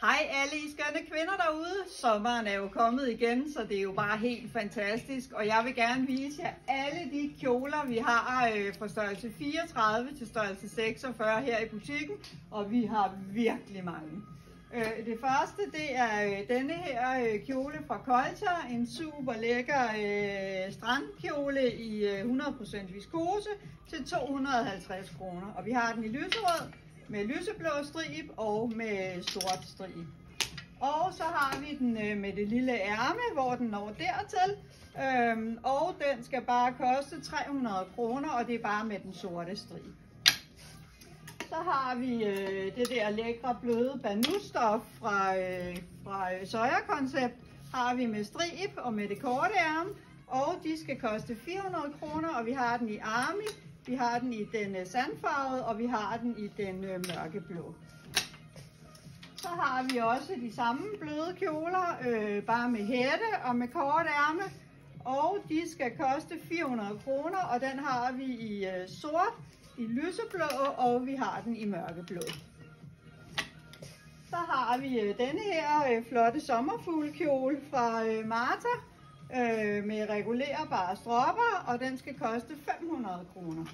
Hej alle I skønne kvinder derude. Sommeren er jo kommet igen, så det er jo bare helt fantastisk. Og jeg vil gerne vise jer alle de kjoler, vi har fra størrelse 34 til størrelse 46 her i butikken. Og vi har virkelig mange. Det første, det er denne her kjole fra Colter. En super lækker strandkjole i 100% viskose til 250 kroner. Og vi har den i lyserød, med lyseblå strib og med sort strib. Og så har vi den med det lille ærme, hvor den når dertil. Og den skal bare koste 300 kroner, og det er bare med den sorte strib. Så har vi det der lækre bløde banusstof fra Soya Concept. Har vi med strib og med det korte ærme. Og de skal koste 400 kroner, og vi har den i army. Vi har den i den sandfarvede, og vi har den i den mørkeblå. Så har vi også de samme bløde kjoler, bare med hætte og med kort ærme. Og de skal koste 400 kroner, og den har vi i sort, i lyseblå, og vi har den i mørkeblå. Så har vi denne her flotte sommerfuglekjole fra Marta med regulerbare stropper, og den skal koste 500 kroner.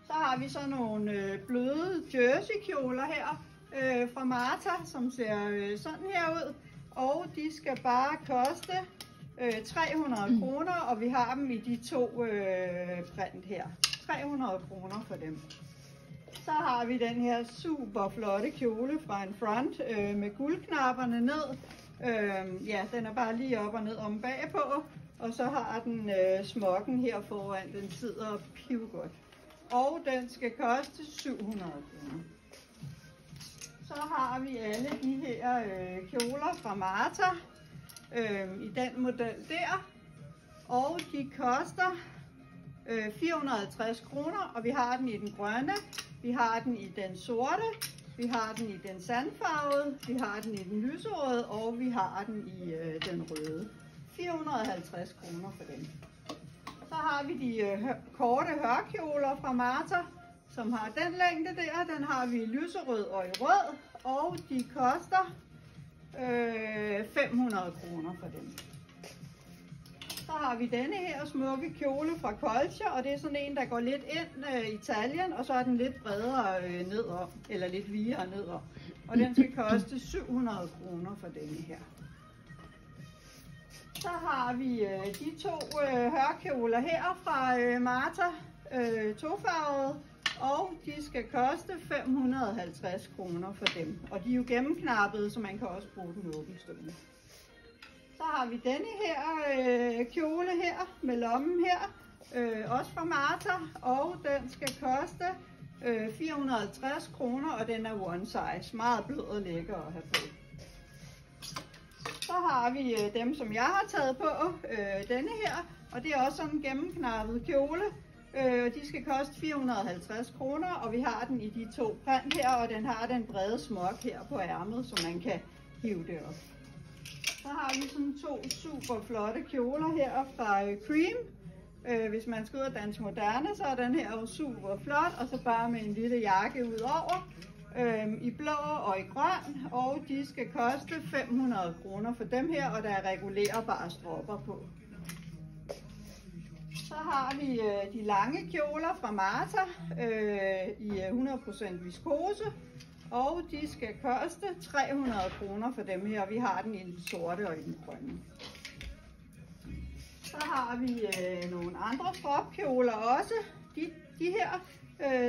Så har vi så nogle bløde jerseykjoler her fra Marta, som ser sådan her ud, og de skal bare koste 300 kroner, og vi har dem i de to print her. 300 kroner for dem. Så har vi den her super flotte kjole fra en front med guldknapperne ned. Ja, den er bare lige op og ned om bagpå, og så har den smokken her foran, den sidder pivgodt. Og den skal koste 700 kroner. Så har vi alle de her kjoler fra Marta i den model der, og de koster 450 kroner, og vi har den i den grønne, vi har den i den sorte, vi har den i den sandfarvede, vi har den i den lyserøde, og vi har den i den røde. 450 kroner for den. Så har vi de korte hørkjoler fra Marta, som har den længde der. Den har vi i lyserød og i rød, og de koster 500 kroner for den. Så har vi denne her smukke kjole fra Colter, og det er sådan en, der går lidt ind i taljen, og så er den lidt bredere nedad, eller lidt videre nedad. Og den skal koste 700 kroner for denne her. Så har vi de to hørkjoler her fra Marta, tofarvede, og de skal koste 550 kroner for dem. Og de er jo gennemknappede, så man kan også bruge den åbenstående. Så har vi denne her kjole her med lommen her, også fra Marta, og den skal koste 450 kroner, og den er one size. Meget blød og lækker at have på. Så har vi dem, som jeg har taget på, denne her, og det er også sådan en gennemknappet kjole. De skal koste 450 kroner, og vi har den i de to print her, og den har den brede smok her på ærmet, så man kan hive det op. Så har vi sådan to super flotte kjoler her fra Cream. Hvis man skal ud og danse moderne, så er den her jo super flot, og så bare med en lille jakke ud over. I blå og i grøn, og de skal koste 500 kroner for dem her, og der er regulerbare stropper på. Så har vi de lange kjoler fra Marta i 100% viskose, og de skal koste 300 kroner for dem her, og vi har den i den sorte og i den grønne. Så har vi nogle andre stropkjoler også, de her,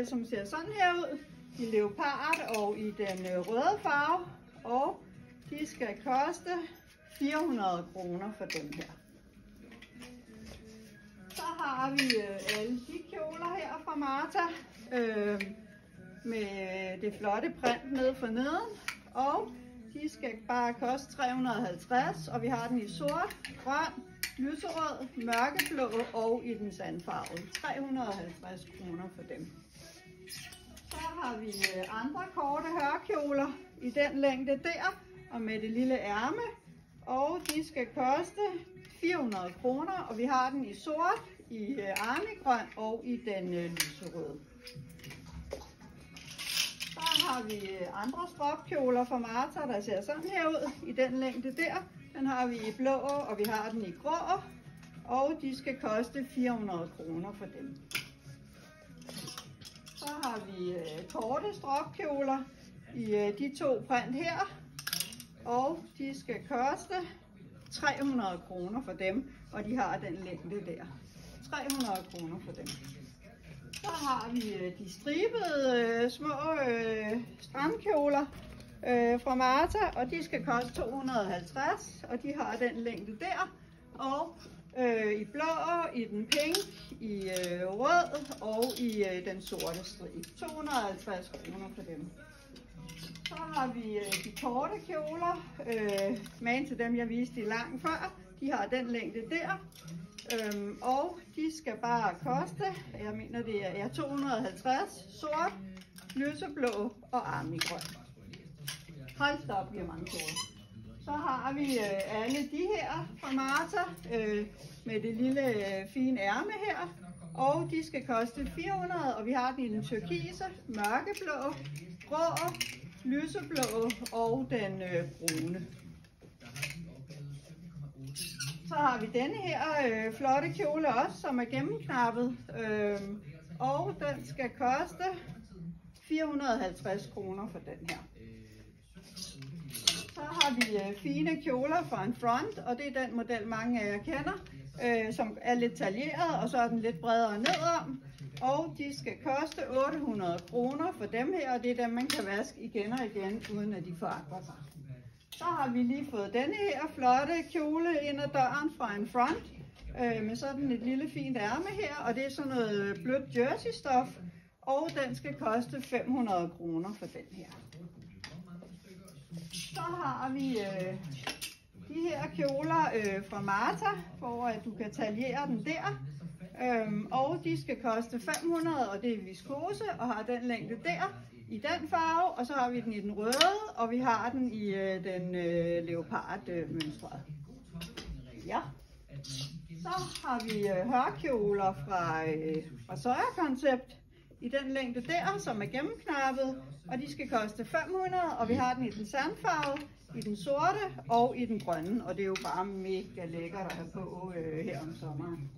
som ser sådan her ud, i leopard og i den røde farve, og de skal koste 400 kroner for dem her. Så har vi alle de kjoler her fra Marta med det flotte print ned for neden, og de skal bare koste 350, og vi har den i sort, grøn, lyserød, mørkeblå og i den sandfarvede. 350 kroner for dem. Så har vi andre korte hørkjoler i den længde der, og med det lille ærme, og de skal koste 400 kroner, og vi har den i sort, i armigrøn og i den lyserøde. Så Så har vi andre stropkjoler fra Martha, der ser sådan her ud i den længde der. Den har vi i blå, og vi har den i grå, og de skal koste 400 kroner for dem. Så har vi korte stropkjoler i de to print her, og de skal koste 300 kroner for dem, og de har den længde der. 300 kroner for dem. Så har vi de stribede små strandkjoler fra Martha, og de skal koste 250, og de har den længde der. Og i blå, i den pink, i rød og i den sorte stribe. 250 kroner for dem. Så har vi de korte kjoler, magen til dem jeg viste i lang før. De har den længde der. Og de skal bare koste, jeg mener det er 250, sort, lyseblå og armigrøn. Hold da op, vi har mange kjoler. Så har vi alle de her fra Martha med det lille fine ærme her. Og de skal koste 400, og vi har den i den turkise, mørkeblå, grå, lyseblå og den brune. Så har vi denne her flotte kjole også, som er gennemknappet, og den skal koste 450 kroner for den her. Så har vi fine kjoler fra en front, og det er den model mange af jer kender, som er lidt taljeret, og så er den lidt bredere nedom. Og de skal koste 800 kroner for dem her, og det er dem man kan vaske igen og igen, uden at de forandrer sig. Så har vi lige fået denne her flotte kjole ind ad døren fra en front, med sådan et lille fint ærme her, og det er sådan noget blødt jersey-stof, og den skal koste 500 kroner for den her. Så har vi de her kjoler fra Martha, hvor du kan taljere den der, og de skal koste 500, og det er viskose, og har den længde der. I den farve, og så har vi den i den røde, og vi har den i den leopardmønstrede. Ja. Så har vi hørkjoler fra Soya Concept i den længde der, som er gennemknappet, og de skal koste 500, og vi har den i den sandfarve, i den sorte og i den grønne, og det er jo bare mega lækkert at have på her om sommeren.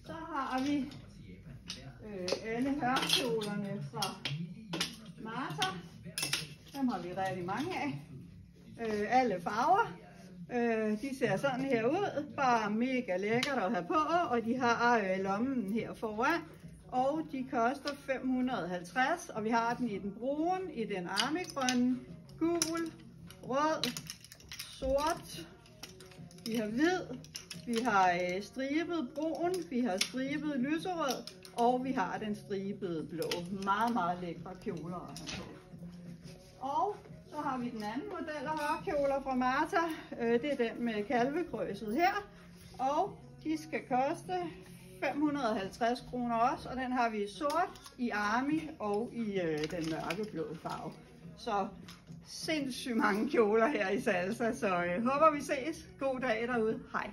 Så har vi alle hørkjolerne fra Martha. Dem har vi rigtig mange af. Alle farver. De ser sådan her ud. Bare mega lækkert at have på. Og de har lommen her foran. Og de koster 550. Og vi har den i den brune, i den armigrønne, gul, rød, sort. Vi har hvid. Vi har stribet brun. Vi har stribet lyserød. Og vi har den stribede blå. Meget, meget lækre kjoler at have på. Og så har vi den anden model af hørkjoler fra Martha. Det er den med kalvekrøset her. Og de skal koste 550 kroner også. Og den har vi i sort, i army og i den mørkeblå farve. Så sindssygt mange kjoler her i Salsa. Så håber vi ses. God dag derude. Hej.